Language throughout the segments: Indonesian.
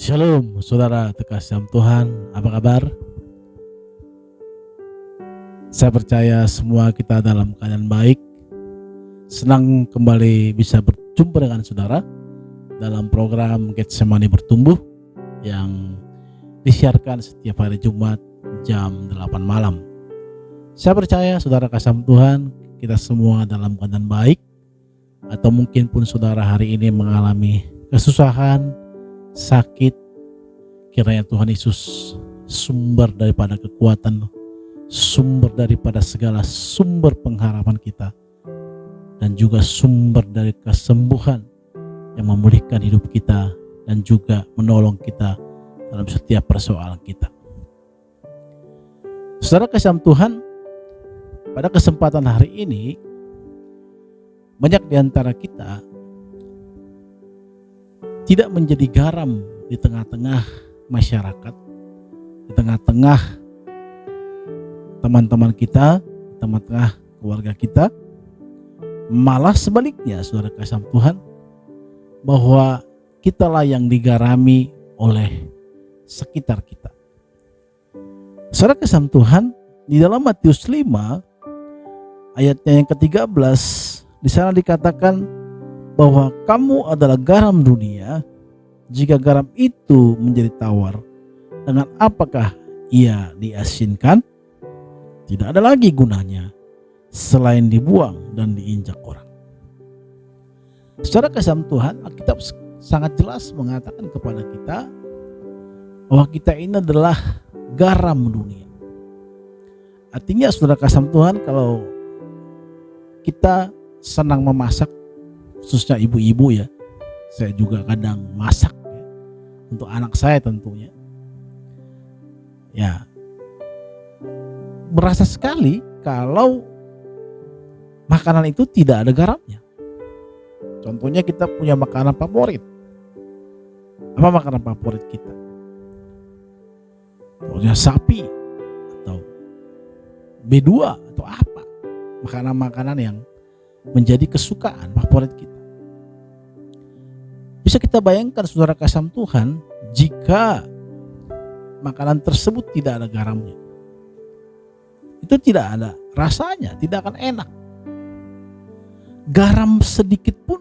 Shalom saudara terkasih dalam Tuhan, apa kabar? Saya percaya semua kita dalam keadaan baik. Senang kembali bisa berjumpa dengan saudara dalam program Getsemani Bertumbuh yang disiarkan setiap hari Jumat jam 8 malam. Saya percaya saudara kasih Tuhan, kita semua dalam keadaan baik. Atau mungkin pun saudara hari ini mengalami kesusahan, sakit, kiranya Tuhan Yesus sumber daripada kekuatan, sumber daripada segala sumber pengharapan kita, dan juga sumber dari kesembuhan yang memulihkan hidup kita dan juga menolong kita dalam setiap persoalan kita. Saudara kasih Tuhan, pada kesempatan hari ini banyak di antara kita tidak menjadi garam di tengah-tengah masyarakat, di tengah-tengah teman-teman kita, tengah-tengah keluarga kita. Malah sebaliknya, saudara kasih Tuhan, bahwa kitalah yang digarami oleh sekitar kita. Saudara kasih Tuhan, di dalam Matius 5 ayatnya yang ke-13, di sana dikatakan bahwa kamu adalah garam dunia. Jika garam itu menjadi tawar, dengan apakah ia diasinkan? Tidak ada lagi gunanya selain dibuang dan diinjak orang. Secara kasih Tuhan, Alkitab sangat jelas mengatakan kepada kita bahwa kita ini adalah garam dunia. Artinya saudara kasih Tuhan, kalau kita senang memasak, khususnya ibu-ibu ya, saya juga kadang masak ya, untuk anak saya tentunya. Ya, berasa sekali kalau makanan itu tidak ada garamnya. Contohnya kita punya makanan favorit. Apa makanan favorit kita? Contohnya sapi atau B2 atau apa? Makanan-makanan yang menjadi kesukaan favorit kita. Bisa kita bayangkan saudara kasih Tuhan, jika makanan tersebut tidak ada garamnya, itu tidak ada rasanya, tidak akan enak. Garam sedikit pun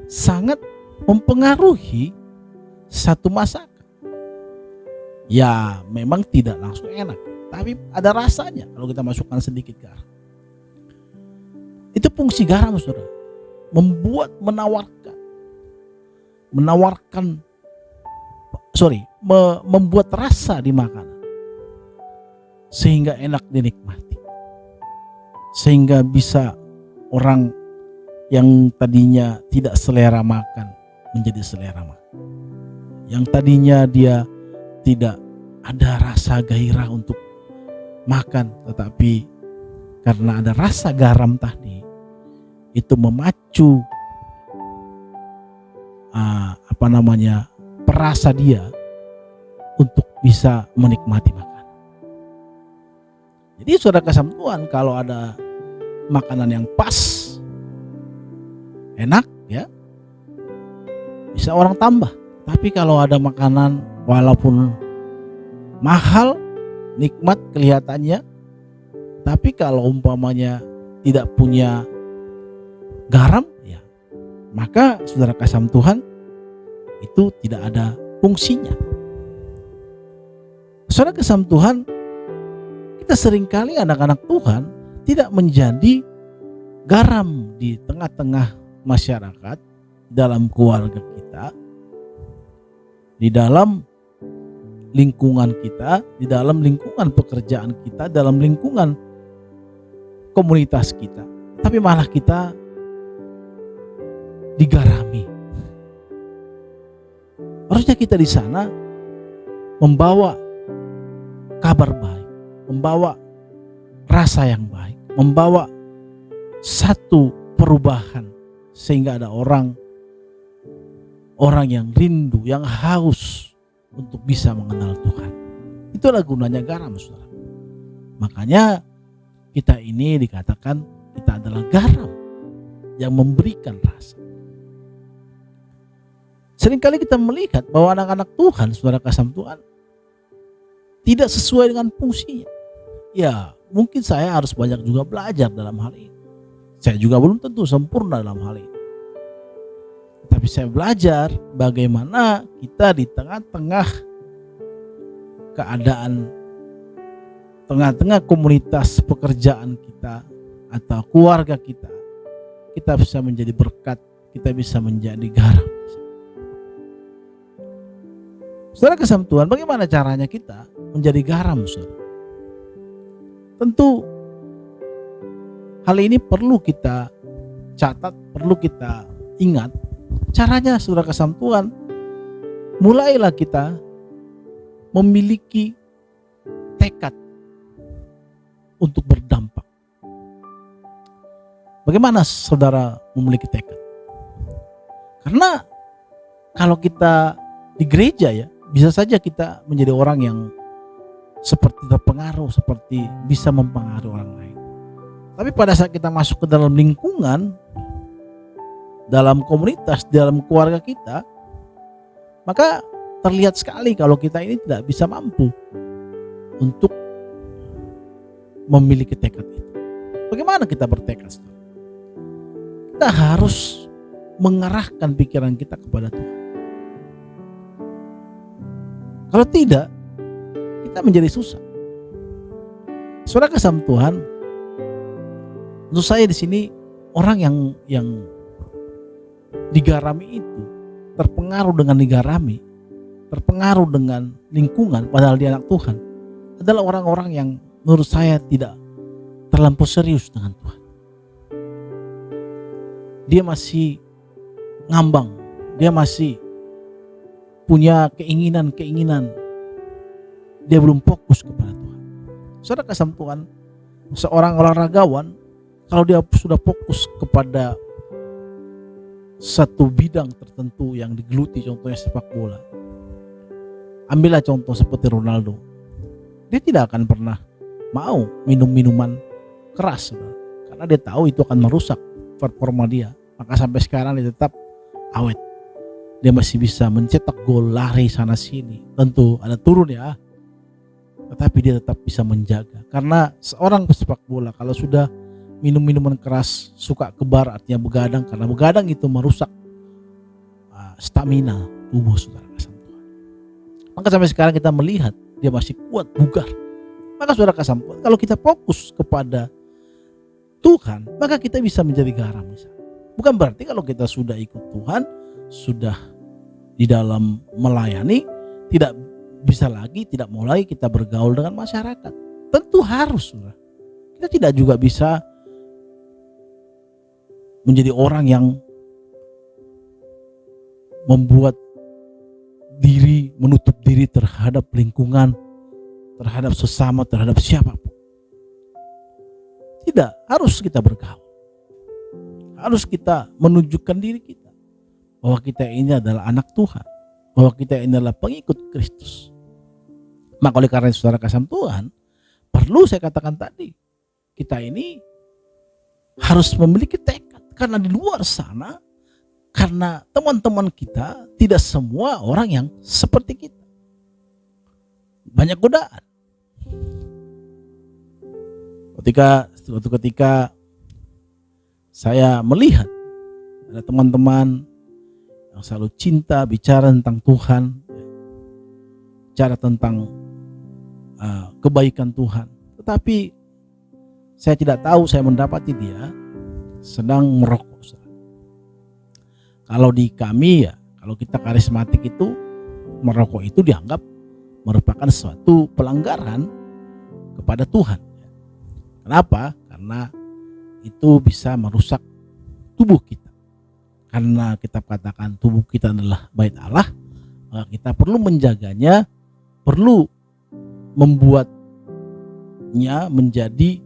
sangat mempengaruhi satu masakan. Ya memang tidak langsung enak, tapi ada rasanya kalau kita masukkan sedikit garam. Itu fungsi garam, saudara, membuat rasa di makanan sehingga enak dinikmati, sehingga bisa orang yang tadinya tidak selera makan menjadi selera makan, yang tadinya dia tidak ada rasa gairah untuk makan, tetapi karena ada rasa garam tadi, itu memacu perasa dia untuk bisa menikmati makanan. Jadi saudara kasih Tuhan, kalau ada makanan yang pas, enak ya, bisa orang tambah. Tapi kalau ada makanan walaupun mahal, nikmat kelihatannya, tapi kalau umpamanya tidak punya garam, ya maka saudara kasih Tuhan, itu tidak ada fungsinya. Saudara kasih Tuhan, kita seringkali anak-anak Tuhan tidak menjadi garam di tengah-tengah masyarakat, dalam keluarga kita, di dalam lingkungan kita, di dalam lingkungan pekerjaan kita, dalam lingkungan komunitas kita, tapi malah kita digarami. Harusnya kita di sana membawa kabar baik, membawa rasa yang baik, membawa satu perubahan, sehingga ada orang yang rindu, yang haus untuk bisa mengenal Tuhan. Itulah gunanya garam, saudara. Makanya kita ini dikatakan kita adalah garam yang memberikan rasa. Seringkali kita melihat bahwa anak-anak Tuhan, saudara kasih Tuhan, tidak sesuai dengan fungsinya. Ya, mungkin saya harus banyak juga belajar dalam hal ini. Saya juga belum tentu sempurna dalam hal ini. Tapi saya belajar bagaimana kita di tengah-tengah keadaan, tengah-tengah komunitas pekerjaan kita atau keluarga kita bisa menjadi berkat, kita bisa menjadi garam. Saudara kasih Tuhan, bagaimana caranya kita menjadi garam, saudara? Tentu hal ini perlu kita catat, perlu kita ingat. Caranya, saudara kasih Tuhan, mulailah kita memiliki tekad untuk berdampak. Bagaimana saudara memiliki tekad? Karena kalau kita di gereja ya, bisa saja kita menjadi orang yang seperti terpengaruh, seperti bisa mempengaruhi orang lain. Tapi pada saat kita masuk ke dalam lingkungan, dalam komunitas, dalam keluarga kita, maka terlihat sekali kalau kita ini tidak bisa mampu untuk memiliki tekad itu. Bagaimana kita bertekad? Kita harus mengarahkan pikiran kita kepada Tuhan. Kalau tidak, kita menjadi susah. Saudara kasih Tuhan, untuk saya di sini orang yang digarami itu terpengaruh dengan digarami, terpengaruh dengan lingkungan, padahal dia anak Tuhan, adalah orang-orang yang menurut saya tidak terlampau serius dengan Tuhan. Dia masih ngambang, dia masih punya keinginan, dia belum fokus kepada Tuhan. Saudara kasih Tuhan, seorang olahragawan kalau dia sudah fokus kepada satu bidang tertentu yang digeluti, contohnya sepak bola, ambillah contoh seperti Ronaldo, dia tidak akan pernah mau minum minuman keras, saudara, karena dia tahu itu akan merusak performa dia. Maka sampai sekarang dia tetap awet, dia masih bisa mencetak gol, lari sana sini. Tentu ada turun ya, tetapi dia tetap bisa menjaga. Karena seorang pesepak bola kalau sudah minum minuman keras, suka kebar, artinya begadang, karena begadang itu merusak stamina tubuh saudara kasih Tuhan. Maka sampai sekarang kita melihat dia masih kuat, bugar. Maka saudara kasih Tuhan, kalau kita fokus kepada Tuhan, maka kita bisa menjadi garam. Bukan berarti kalau kita sudah ikut Tuhan, sudah di dalam melayani, tidak bisa lagi, tidak mulai kita bergaul dengan masyarakat. Tentu harus, saudara. Kita tidak juga bisa menjadi orang yang membuat diri, menutup diri terhadap lingkungan, terhadap sesama, terhadap siapapun. Tidak, harus kita bergaul. Harus kita menunjukkan diri kita bahwa kita ini adalah anak Tuhan, bahwa kita ini adalah pengikut Kristus. Maka oleh karena saudara kasih Tuhan, perlu saya katakan tadi, kita ini harus memiliki tekad, karena di luar sana, karena teman-teman kita tidak semua orang yang seperti kita. Banyak godaan. Ketika saya melihat ada teman-teman yang selalu cinta bicara tentang Tuhan, bicara tentang kebaikan Tuhan, tetapi saya tidak tahu, saya mendapati dia sedang merokok. Kalau di kami ya, kalau kita karismatik itu, merokok itu dianggap merupakan suatu pelanggaran kepada Tuhan. Kenapa? Karena itu bisa merusak tubuh kita. Karena kitab katakan tubuh kita adalah bait Allah, maka kita perlu menjaganya, perlu membuatnya menjadi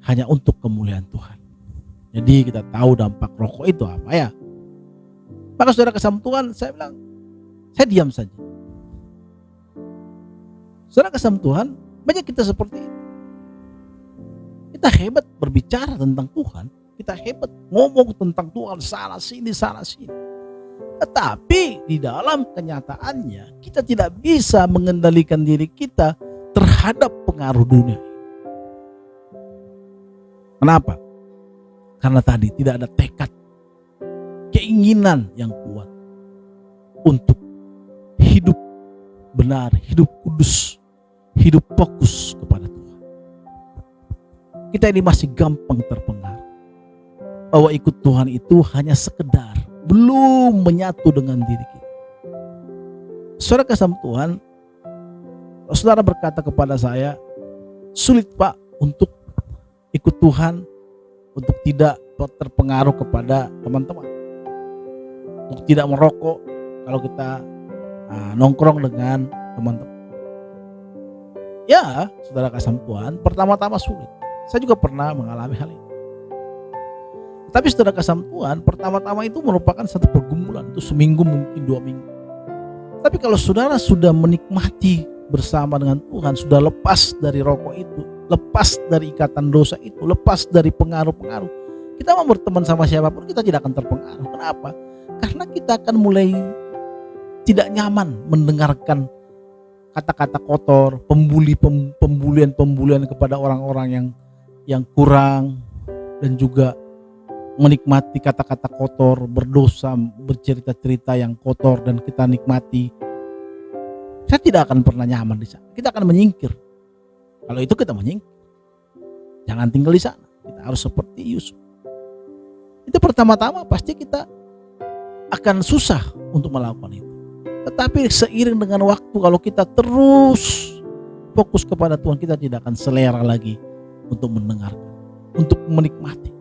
hanya untuk kemuliaan Tuhan. Jadi kita tahu dampak rokok itu apa ya. Maka saudara kasih Tuhan, saya bilang, saya diam saja. Saudara kasih Tuhan, banyak kita seperti itu. Kita hebat berbicara tentang Tuhan, kita hebat ngomong tentang Tuhan sana sini. Tetapi di dalam kenyataannya kita tidak bisa mengendalikan diri kita terhadap pengaruh dunia. Kenapa? Karena tadi tidak ada tekad, keinginan yang kuat untuk hidup benar, hidup kudus, hidup fokus kepada Tuhan. Kita ini masih gampang terpengaruh bahwa ikut Tuhan itu hanya sekedar belum menyatu dengan diri kita. Saudara kasih Tuhan, saudara berkata kepada saya, sulit Pak untuk ikut Tuhan, untuk tidak terpengaruh kepada teman-teman, untuk tidak merokok kalau kita nongkrong dengan teman-teman. Ya, saudara kasih Tuhan, pertama-tama sulit. Saya juga pernah mengalami hal ini. Tapi saudara kasih Tuhan, pertama-tama itu merupakan satu pergumulan, itu seminggu mungkin 2 minggu. Tapi kalau saudara sudah menikmati bersama dengan Tuhan, sudah lepas dari rokok itu, lepas dari ikatan dosa itu, lepas dari pengaruh-pengaruh, kita mau berteman sama siapapun kita tidak akan terpengaruh. Kenapa? Karena kita akan mulai tidak nyaman mendengarkan kata-kata kotor, pembulian kepada orang-orang yang kurang, dan juga menikmati kata-kata kotor, berdosa, bercerita-cerita yang kotor dan kita nikmati. Saya tidak akan pernah nyaman di sana. Kita akan menyingkir. Kalau itu kita menyingkir. Jangan tinggal di sana. Kita harus seperti Yusuf. Itu pertama-tama pasti kita akan susah untuk melakukan itu. Tetapi seiring dengan waktu, kalau kita terus fokus kepada Tuhan, kita tidak akan selera lagi untuk mendengarkan, untuk menikmati.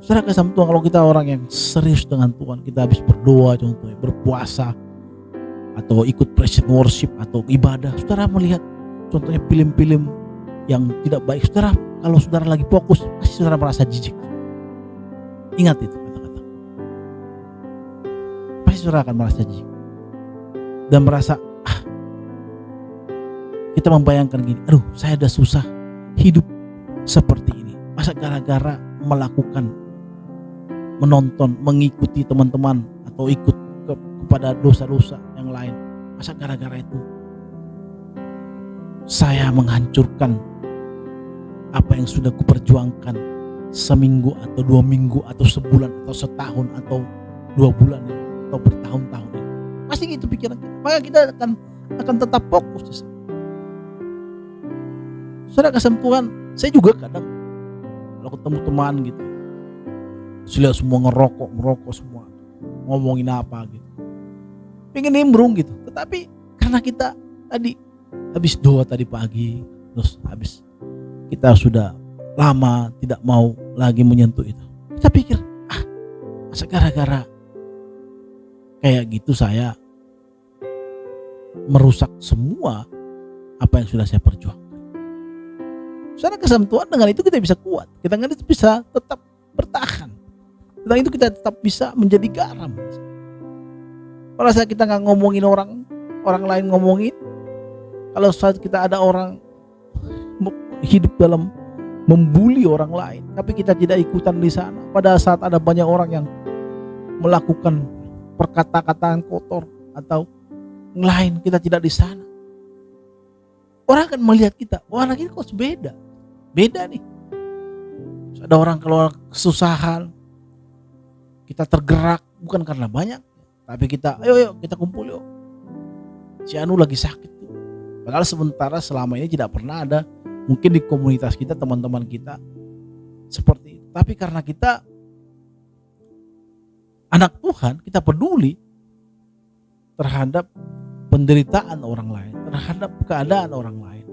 Saudara kasih Tuhan, kalau kita orang yang serius dengan Tuhan, kita habis berdoa contohnya, berpuasa, atau ikut praise and worship atau ibadah, saudara melihat contohnya film-film yang tidak baik, saudara, kalau saudara lagi fokus, pasti saudara merasa jijik. Ingat itu kata-kata. Pasti saudara akan merasa jijik dan merasa kita membayangkan gini, aduh saya udah susah hidup seperti ini, masa gara-gara melakukan, menonton, mengikuti teman-teman atau ikut kepada dosa-dosa yang lain, masa gara-gara itu saya menghancurkan apa yang sudah kuperjuangkan seminggu atau 2 minggu atau sebulan atau setahun atau 2 bulan atau bertahun-tahun ini. Pasti gitu pikiran kita. Maka kita akan tetap fokus di sana. Saudara kasih Tuhan, saya juga kadang kalau ketemu teman gitu, lihat semua ngerokok semua, ngomongin apa gitu, pengen nimbrung gitu. Tetapi karena kita tadi habis doa tadi pagi, terus habis kita sudah lama tidak mau lagi menyentuh itu, kita pikir masa gara-gara kayak gitu saya merusak semua apa yang sudah saya perjuangkan. Saudara kasih Tuhan, dengan itu kita bisa kuat, kita dengan itu bisa tetap bertahan, dengan itu kita tetap bisa menjadi garam. Kalau saat kita nggak ngomongin orang lain ngomongin, kalau saat kita ada orang hidup dalam membuli orang lain, tapi kita tidak ikutan di sana, pada saat ada banyak orang yang melakukan perkata-kataan kotor atau lain, kita tidak di sana, orang akan melihat kita, wah anak ini kok beda nih. Ada orang keluar kesusahan, kita tergerak bukan karena banyak, tapi kita ayo kita kumpul yuk, si Anu lagi sakit tuh. Padahal sementara selama ini tidak pernah ada mungkin di komunitas kita, teman-teman kita seperti itu. Tapi karena kita anak Tuhan, kita peduli terhadap penderitaan orang lain, terhadap keadaan orang lain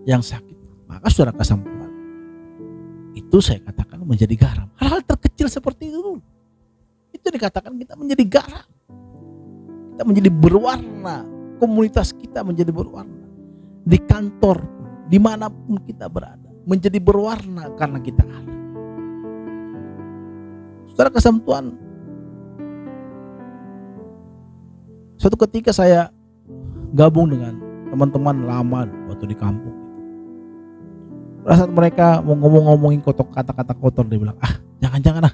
yang sakit, maka saudara kasih Tuhan, itu saya katakan menjadi garam. Hal-hal terkecil seperti itu dulu, itu dikatakan kita menjadi garam. Kita menjadi berwarna, komunitas kita menjadi berwarna, di kantor, dimanapun kita berada, menjadi berwarna karena kita ada. Saudara kasih Tuhan, suatu ketika saya gabung dengan teman-teman lama waktu di kampung. Pada saat mereka mau ngomongin kata-kata kotor, dia bilang, jangan-jangan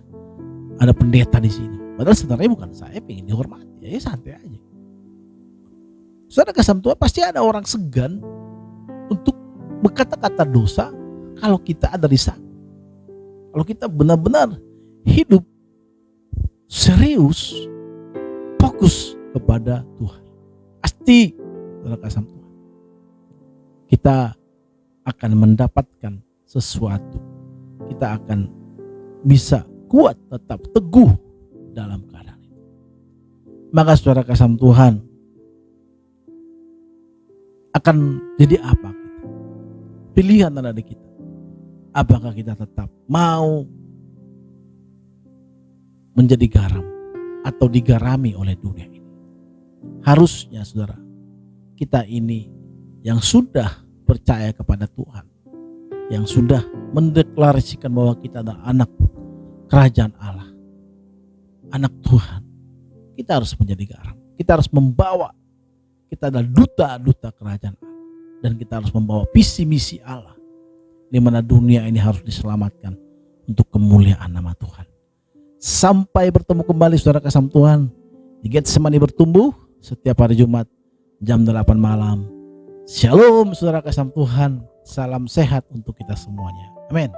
ada pendeta di sini. Padahal sebenarnya bukan saya pengen dihormati, ya santai aja. Saudara kasih Tuhan, pasti ada orang segan untuk berkata-kata dosa kalau kita ada di sana. Kalau kita benar-benar hidup serius, fokus kepada Tuhan, pasti saudara kasih Tuhan, kita akan mendapatkan sesuatu. Kita akan bisa kuat, tetap teguh dalam keadaan itu. Maka saudara kasih Tuhan, akan jadi apa kita? Pilihan ada di kita. Apakah kita tetap mau menjadi garam atau digarami oleh dunia ini? Harusnya saudara, kita ini yang sudah percaya kepada Tuhan, yang sudah mendeklarasikan bahwa kita adalah anak kerajaan Allah, anak Tuhan, kita harus menjadi garam. Kita harus membawa, kita adalah duta-duta kerajaan Allah, dan kita harus membawa visi misi Allah, di mana dunia ini harus diselamatkan untuk kemuliaan nama Tuhan. Sampai bertemu kembali saudara kasih Tuhan di Getsemani Bertumbuh setiap hari Jumat jam 8 malam. Shalom saudara kasih Tuhan, salam sehat untuk kita semuanya. Amin.